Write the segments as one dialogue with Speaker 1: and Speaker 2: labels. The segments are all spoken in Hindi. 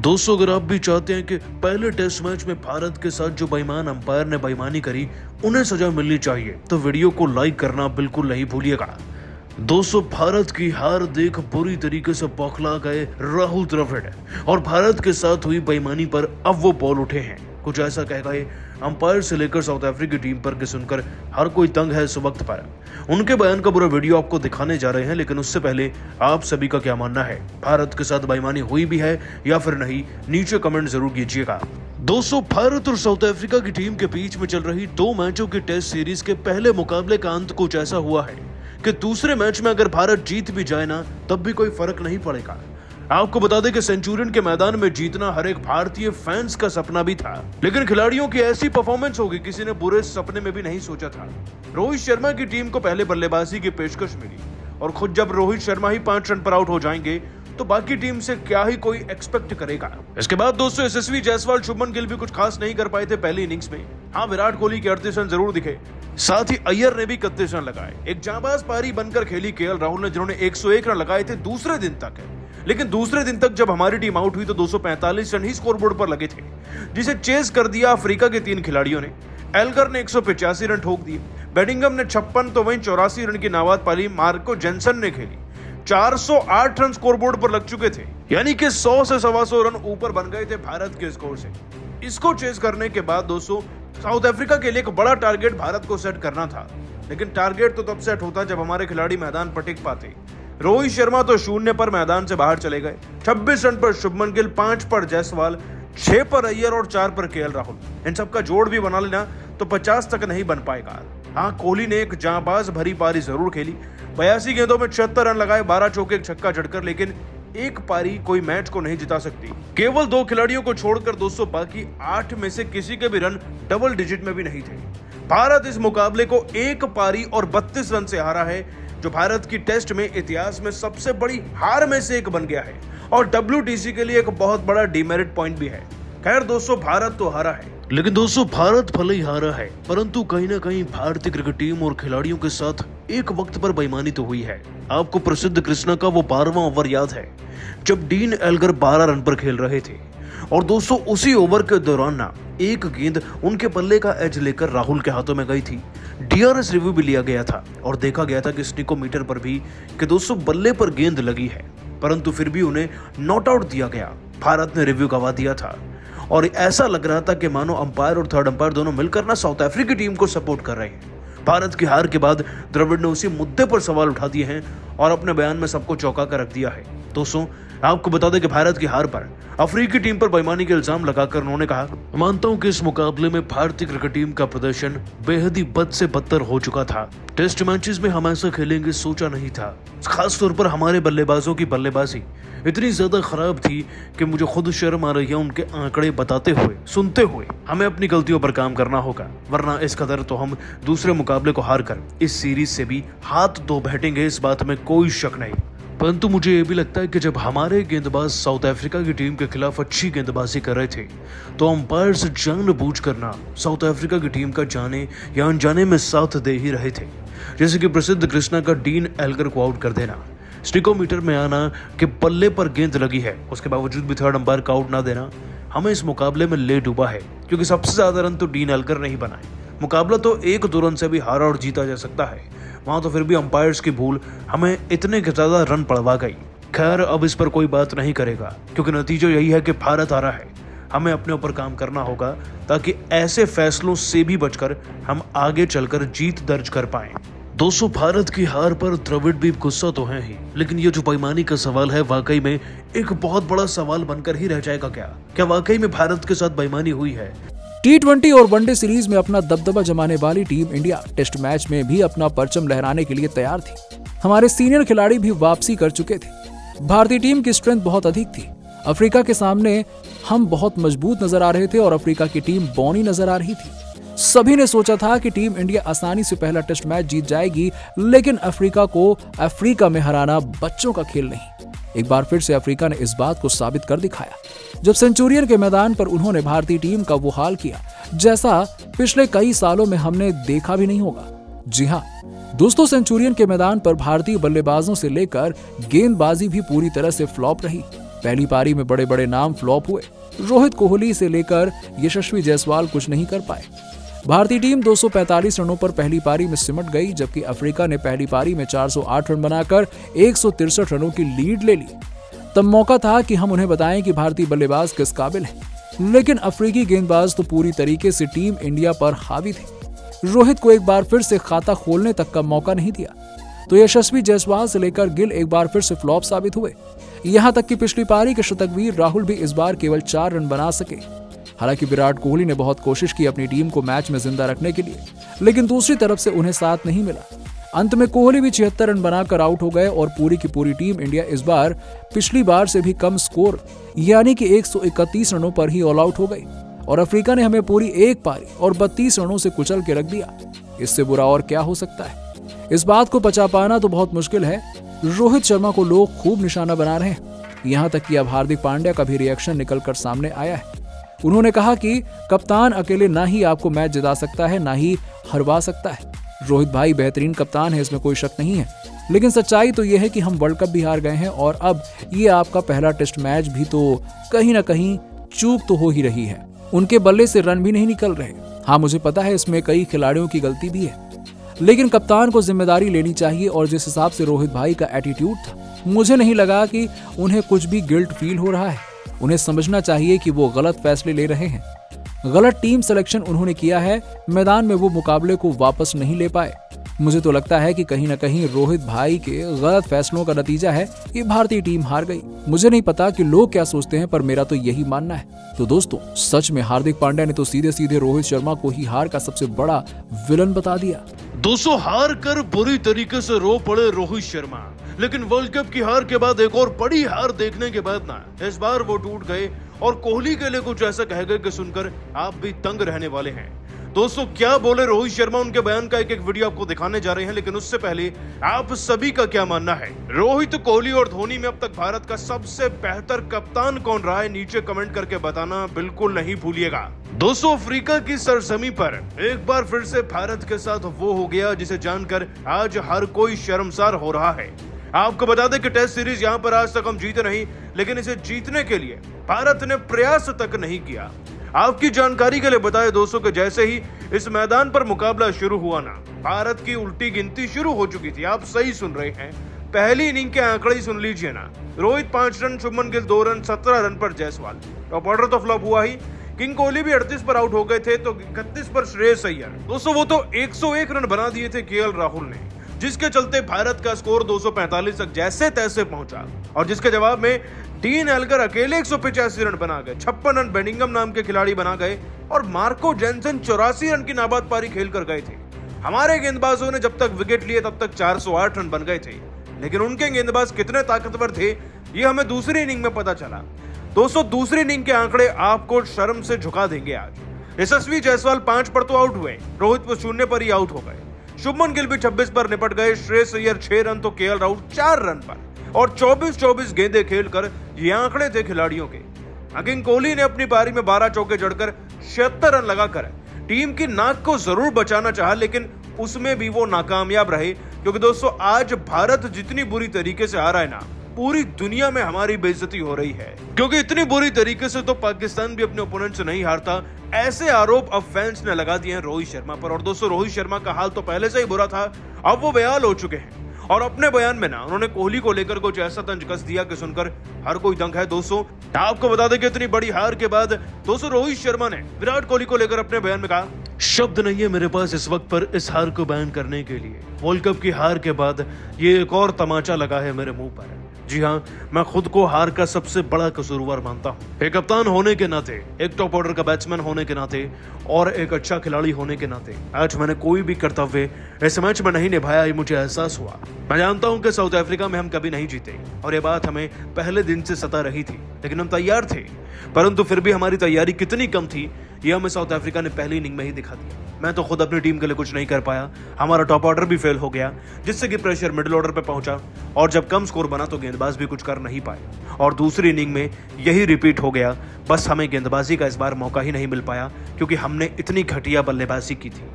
Speaker 1: दोस्तों, अगर आप भी चाहते हैं कि पहले टेस्ट मैच में भारत के साथ जो बेईमान अंपायर ने बेईमानी करी उन्हें सजा मिलनी चाहिए, तो वीडियो को लाइक करना बिल्कुल नहीं भूलिएगा। दोस्तों, भारत की हार देख बुरी तरीके से बौखला गए राहुल द्रविड़ और भारत के साथ हुई बेईमानी पर अब वो बोल उठे हैं। कुछ ऐसा कह गए अंपायर से लेकर साउथ अफ्रीका की टीम पर कि सुनकर हर कोई तंग है इस वक्त पर। उनके बयान का पूरा वीडियो आपको दिखाने जा रहे हैं, लेकिन उससे पहले आप सभी का क्या मानना है, भारत के साथ बेईमानी हुई भी है या फिर नहीं, नीचे कमेंट जरूर कीजिएगा। दोस्तों, भारत और साउथ अफ्रीका की टीम के बीच में चल रही 2 मैचों की टेस्ट सीरीज के पहले मुकाबले का अंत कुछ ऐसा हुआ है कि दूसरे मैच में अगर भारत जीत भी जाए ना, तब भी कोई फर्क नहीं पड़ेगा। आपको बता दें कि सेंचुरियन के मैदान में जीतना हर एक भारतीय फैंस का सपना भी था, लेकिन खिलाड़ियों की ऐसी परफॉर्मेंस होगी किसी ने बुरे सपने में भी नहीं सोचा था। रोहित शर्मा की टीम को पहले बल्लेबाजी की पेशकश मिली और खुद जब रोहित शर्मा ही 5 रन पर आउट हो जाएंगे तो बाकी टीम से क्या ही कोई एक्सपेक्ट करेगा। इसके बाद दोस्तों, यशस्वी जायसवाल, शुभमन गिल भी कुछ खास नहीं कर पाए थे पहली इनिंग्स में। हाँ, विराट कोहली के 38 रन जरूर दिखे, साथ ही अय्यर ने भी 31 रन लगाए। एक जांबाज पारी बनकर खेली केएल राहुल ने, जिन्होंने 101 रन लगाए थे दूसरे दिन तक। लेकिन दूसरे दिन तक जब हमारी टीम आउट हुई तो 245 रन ही स्कोरबोर्ड पर लगे थे, जिसे चेस कर दिया अफ्रीका के 3 खिलाड़ियों ने। एल्गर ने 185 रन ठोक दिए, बेडिंगम ने 56, तो वहीं 84 रन की नाबाद पारी मार्को जेनसन ने खेली। 408 रन स्कोरबोर्ड पर लग चुके थे, यानी कि 100 से 125 रन ऊपर बन गए थे भारत के स्कोर से। इसको चेस करने के बाद दोस्तों, साउथ अफ्रीका के लिए एक बड़ा टारगेट भारत को सेट करना था, लेकिन टारगेट तो तब सेट होता जब हमारे खिलाड़ी मैदान पर टिक पाते। रोहित शर्मा तो 0 पर मैदान से बाहर चले गए। 26 रन पर शुभमन गिल, 5 पर जायसवाल, 6 पर अय्यर और 4 पर केएल राहुल। इन सबका जोड़ भी बना लेना तो 50 तक नहीं बन पाएगा। हाँ, कोहली ने एक जांबाज भरी पारी जरूर खेली, 82 गेंदों में 76 रन लगाए, 12 चौके, एक छक्का जड़कर, लेकिन एक पारी कोई मैच को नहीं जिता सकती। केवल 2 खिलाड़ियों को छोड़कर दोस्तों बाकी 8 में से किसी के भी रन डबल डिजिट में भी नहीं थे। भारत इस मुकाबले को 1 पारी और 32 रन से हारा है, जो भारत की टेस्ट में इतिहास में सबसे बड़ी हार में से एक बन गया है और WTC के लिए एक बहुत बड़ा डीमेरिट पॉइंट भी है। खैर दोस्तों, भारत तो हारा है, लेकिन दोस्तों भारत भले ही हारा है, परंतु कहीं ना कहीं भारतीय क्रिकेट टीम और खिलाड़ियों के साथ एक वक्त पर बेईमानी तो हुई है। आपको प्रसिद्ध कृष्णा का वो 12वां ओवर याद है जब डीन एल्गर 12 रन पर खेल रहे थे और दोस्तों उसी ओवर के दौरान ना एक गेंद उनके बल्ले का एज लेकर राहुल के हाथों में गई थी। DRS रिव्यू भी लिया गया था और देखा गया था कि स्टिकोमीटर पर भी कि दोस्तों बल्ले पर गेंद लगी है, परंतु फिर भी उन्हें नॉट आउट दिया गया। भारत ने रिव्यू गवा दिया था और ऐसा लग रहा था कि मानो अंपायर और थर्ड अंपायर दोनों मिलकर ना साउथ अफ्रीकी टीम को सपोर्ट कर रहे हैं। भारत की हार के बाद द्रविड़ ने उसी मुद्दे पर सवाल उठा दिए हैं और अपने बयान में सबको चौंका कर रख दिया है। दोस्तों, आपको बता दें कि भारत की हार पर अफ्रीकी टीम पर बेईमानी के इल्जाम लगाकर उन्होंने कहा, मानता हूं कि इस मुकाबले में भारतीय क्रिकेट टीम का प्रदर्शन बेहद ही बद से बदतर हो चुका था। टेस्ट मैचेस में हम ऐसा खेलेंगे सोचा नहीं था। खास तौर पर हमारे बल्लेबाजों की बल्लेबाजी इतनी ज्यादा खराब थी कि मुझे खुद शर्म आ रही है उनके आंकड़े बताते हुए, सुनते हुए। हमें अपनी गलतियों पर काम करना होगा, वरना इस कदर तो हम दूसरे मुकाबले को हार कर इस सीरीज से भी हाथ धो बैठेंगे, इस बात में कोई शक नहीं। परंतु मुझे ये भी लगता है कि जब हमारे गेंदबाज साउथ अफ्रीका की टीम के खिलाफ अच्छी गेंदबाजी कर रहे थे तो अंपायर से जानबूझकर ना साउथ अफ्रीका की टीम का जाने या अनजाने में साथ दे ही रहे थे। जैसे कि प्रसिद्ध कृष्णा का डीन एल्गर को आउट कर देना, स्टिकोमीटर में आना कि बल्ले पर गेंद लगी है, उसके बावजूद भी थर्ड अंपायर का आउट ना देना हमें इस मुकाबले में ले डूबा है, क्योंकि सबसे ज्यादा रन तो डीन एल्गर ने ही बनाए। मुकाबला तो 1-2 रन से भी हारा और जीता जा सकता है, वहां तो फिर भी अंपायर्स की भूल हमें इतने के ज्यादा रन पड़वा गई। खैर, अब इस पर कोई बात नहीं करेगा, क्योंकि नतीजा यही है कि भारत हारा है। हमें अपने ऊपर काम करना होगा ताकि ऐसे फैसलों से भी बचकर हम आगे चलकर जीत दर्ज कर पाएं। दोस्तों, भारत की हार पर द्रविड़ भी गुस्सा तो है ही, लेकिन ये जो बेईमानी का सवाल है वाकई में एक बहुत बड़ा सवाल बनकर ही रह जाएगा। क्या वाकई में भारत के साथ बेईमानी हुई है?
Speaker 2: T20 और वनडे सीरीज में अपना दबदबा जमाने वाली टीम इंडिया टेस्ट मैच में भी अपना परचम लहराने के लिए तैयार थी। हमारे सीनियर खिलाड़ी भी वापसी कर चुके थे। भारतीय टीम की स्ट्रेंथ बहुत अधिक थी। अफ्रीका के सामने हम बहुत मजबूत नजर आ रहे थे और अफ्रीका की टीम बौनी नजर आ रही थी। सभी ने सोचा था कि टीम इंडिया आसानी से पहला टेस्ट मैच जीत जाएगी, लेकिन अफ्रीका को अफ्रीका में हराना बच्चों का खेल नहीं। एक बार फिर से अफ्रीका ने इस बात को साबित कर दिखाया जब सेंचुरियन के मैदान पर उन्होंने भारतीय टीम का वो हाल किया जैसा पिछले कई सालों में हमने देखा भी नहीं होगा। जी हाँ दोस्तों, सेंचुरियन के मैदान पर भारतीय बल्लेबाजों से लेकर गेंदबाजी भी पूरी तरह से फ्लॉप रही। पहली पारी में बड़े बड़े नाम फ्लॉप हुए। रोहित कोहली से लेकर यशस्वी जायसवाल कुछ नहीं कर पाए। भारतीय टीम 245 रनों पर पहली पारी में सिमट गई, जबकि अफ्रीका ने पहली पारी में 408 रन बनाकर 163 रनों की लीड ले ली। तब मौका था कि हम उन्हें बताएं कि भारतीय बल्लेबाज किस काबिल हैं, लेकिन अफ्रीकी गेंदबाज तो पूरी तरीके से टीम इंडिया पर हावी थे। रोहित को एक बार फिर से खाता खोलने तक का मौका नहीं दिया, तो यशस्वी जायसवाल से लेकर गिल एक बार फिर से फ्लॉप साबित हुए। यहां तक कि पिछली पारी के शतकवीर राहुल भी इस बार केवल 4 रन बना सके। हालांकि विराट कोहली ने बहुत कोशिश की अपनी टीम को मैच में जिंदा रखने के लिए, लेकिन दूसरी तरफ से उन्हें साथ नहीं मिला। अंत में कोहली भी 76 रन बनाकर आउट हो गए और पूरी की पूरी टीम इंडिया इस बार पिछली बार से भी कम स्कोर यानी कि 131 रनों पर ही ऑल आउट हो गई और अफ्रीका ने हमें पूरी एक पारी और 32 रनों से कुचल के रख दिया। इससे बुरा और क्या हो सकता है? इस बात को पचा पाना तो बहुत मुश्किल है। रोहित शर्मा को लोग खूब निशाना बना रहे हैं, यहाँ तक कि अब हार्दिक पांड्या का भी रिएक्शन निकलकर सामने आया है। उन्होंने कहा कि कप्तान अकेले ना ही आपको मैच जिता सकता है, ना ही हरवा सकता है। रोहित भाई बेहतरीन कप्तान है, इसमें कोई शक नहीं है, लेकिन सच्चाई तो यह है कि हम वर्ल्ड कप भी हार गए हैं और अब ये आपका पहला टेस्ट मैच भी तो कहीं ना कहीं चूक तो हो ही रही है। उनके बल्ले से रन भी नहीं निकल रहे। हाँ, मुझे पता है इसमें कई खिलाड़ियों की गलती भी है, लेकिन कप्तान को जिम्मेदारी लेनी चाहिए। और जिस हिसाब से रोहित भाई का एटीट्यूड था, मुझे नहीं लगा कि उन्हें कुछ भी गिल्ट फील हो रहा है। उन्हें समझना चाहिए कि वो गलत फैसले ले रहे हैं। गलत टीम सिलेक्शन उन्होंने किया है, मैदान में वो मुकाबले को वापस नहीं ले पाए। मुझे तो लगता है कि कहीं ना कहीं रोहित भाई के गलत फैसलों का नतीजा है कि भारतीय टीम हार गई। मुझे नहीं पता कि लोग क्या सोचते हैं, पर मेरा तो यही मानना है। तो दोस्तों, सच में हार्दिक पांड्या ने तो सीधे सीधे रोहित शर्मा को ही हार का सबसे बड़ा विलन बता दिया।
Speaker 1: दोस्तों, हार कर बुरी तरीके से रो पड़े रोहित शर्मा, लेकिन वर्ल्ड कप की हार के बाद एक और बड़ी हार देखने के बाद ना इस बार वो टूट गए और कोहली के लिए कुछ ऐसा कह गए कि सुनकर आप भी तंग रहने वाले हैं। दोस्तों, क्या बोले रोहित शर्मा, उनके बयान का एक वीडियो आपको दिखाने जा रहे हैं, लेकिन उससे पहले आप सभी का क्या मानना है? रोहित, कोहली और धोनी में अब तक भारत का सबसे बेहतर कप्तान कौन रहा है? नीचे कमेंट करके बताना बिल्कुल नहीं भूलिएगा। दोस्तों, अफ्रीका की सरजमी पर एक बार फिर से भारत के साथ वो हो गया जिसे जानकर आज हर कोई शर्मसार हो रहा है। आपको बता दें कि टेस्ट सीरीज यहाँ पर आज तक हम जीते नहीं, लेकिन इसे जीतने के लिए भारत ने प्रयास तक नहीं किया। आपकी जानकारी के लिए बताएं दोस्तों कि जैसे ही इस मैदान पर मुकाबला शुरू हुआ ना, भारत की उल्टी गिनती शुरू हो चुकी थी। आप सही सुन रहे हैं, पहली इनिंग के आंकड़े ही सुन लीजिए ना। Rohit 5 run, Shubman Gill 2 run, 17 run पर जायसवाल। टॉप ऑर्डर तो फ्लॉप हुआ ही। किंग कोहली भी 38 पर आउट हो गए थे, तो 31 पर श्रेयस अय्यर। दोस्तों, वो तो 101 रन बना दिए थे केएल राहुल ने, जिसके चलते भारत का स्कोर 245 तक जैसे तैसे पहुंचा और जिसके जवाब में डीन एल्गर अकेले 185 रन बना गए। 56 रन बेनिंगम नाम के खिलाड़ी बना गए और मार्को जेनसन 84 रन की नाबाद पारी खेलकर गए थे। हमारे गेंदबाजों ने जब तक विकेट लिए तब तक 408 रन बन गए थे, लेकिन उनके गेंदबाज कितने ताकतवर थे ये हमें दूसरी इनिंग में पता चला। दोस्तों, दूसरी इनिंग के आंकड़े आपको शर्म से झुका देंगे। आज यशस्वी जायसवाल 5 पर तो आउट हुए, रोहित वो 0 पर ही आउट हो गए। शुभमन गिल भी 26 पर निपट गए, श्रेयस अय्यर 6 रन तो केएल राहुल 4 रन पर और 24-24 गेंदें खेलकर ये आंकड़े थे खिलाड़ियों के। किंग कोहली ने अपनी पारी में 12 चौके जड़कर 76 रन लगाकर टीम की नाक को जरूर बचाना चाहा, लेकिन उसमें भी वो नाकामयाब रहे। क्योंकि दोस्तों, आज भारत जितनी बुरी तरीके से हारा है ना, पूरी दुनिया में हमारी बेइज्जती हो रही है, क्योंकि इतनी बुरी तरीके से तो पाकिस्तान भी अपने ओपोनेंट से नहीं हारता। ऐसे आरोप अब फैंस ने लगा दिए हैं रोहित शर्मा पर। और दोस्तों, रोहित शर्मा का हाल तो पहले से ही बुरा था, अब वो बेहाल हो चुके हैं। और अपने बयान में ना उन्होंने कोहली को लेकर कुछ ऐसा तंज कस दिया कि सुनकर हर कोई दंग है। दोस्तों, आपको बता दें कि इतनी बड़ी हार के बाद दोस्तों रोहित शर्मा ने विराट कोहली को लेकर अपने बयान में कहा, शब्द नहीं है मेरे पास इस वक्त पर इस हार को बयान करने के लिए। वर्ल्ड कप की हार के बाद ये एक और तमाचा लगा है मेरे मुंह पर। जी हाँ, मैं खुद को हार का सबसे बड़ा कसूरवार मानता हूँ। एक कप्तान होने के नाते, एक टॉप ऑर्डर का बैट्समैन होने के नाते और एक अच्छा खिलाड़ी होने के नाते आज मैंने कोई भी कर्तव्य इस मैच में नहीं निभाया, ये मुझे एहसास हुआ। मैं जानता हूँ कि साउथ अफ्रीका में हम कभी नहीं जीते और ये बात हमें पहले दिन से सता रही थी, लेकिन हम तैयार थे। परंतु फिर भी हमारी तैयारी कितनी कम थी ये हमें साउथ अफ्रीका ने पहली इनिंग में ही दिखा दिया। मैं तो खुद अपनी टीम के लिए कुछ नहीं कर पाया, हमारा टॉप ऑर्डर भी फेल हो गया, जिससे कि प्रेशर मिडिल ऑर्डर पे पहुंचा और जब कम स्कोर बना तो गेंदबाज भी कुछ कर नहीं पाए। और दूसरी इनिंग में यही रिपीट हो गया, बस हमें गेंदबाजी का इस बार मौका ही नहीं मिल पाया क्योंकि हमने इतनी घटिया बल्लेबाजी की थी।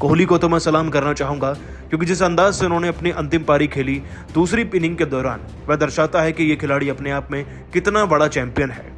Speaker 1: कोहली को तो मैं सलाम करना चाहूंगा, क्योंकि जिस अंदाज से उन्होंने अपनी अंतिम पारी खेली दूसरी इनिंग के दौरान, वह दर्शाता है कि ये खिलाड़ी अपने आप में कितना बड़ा चैंपियन है।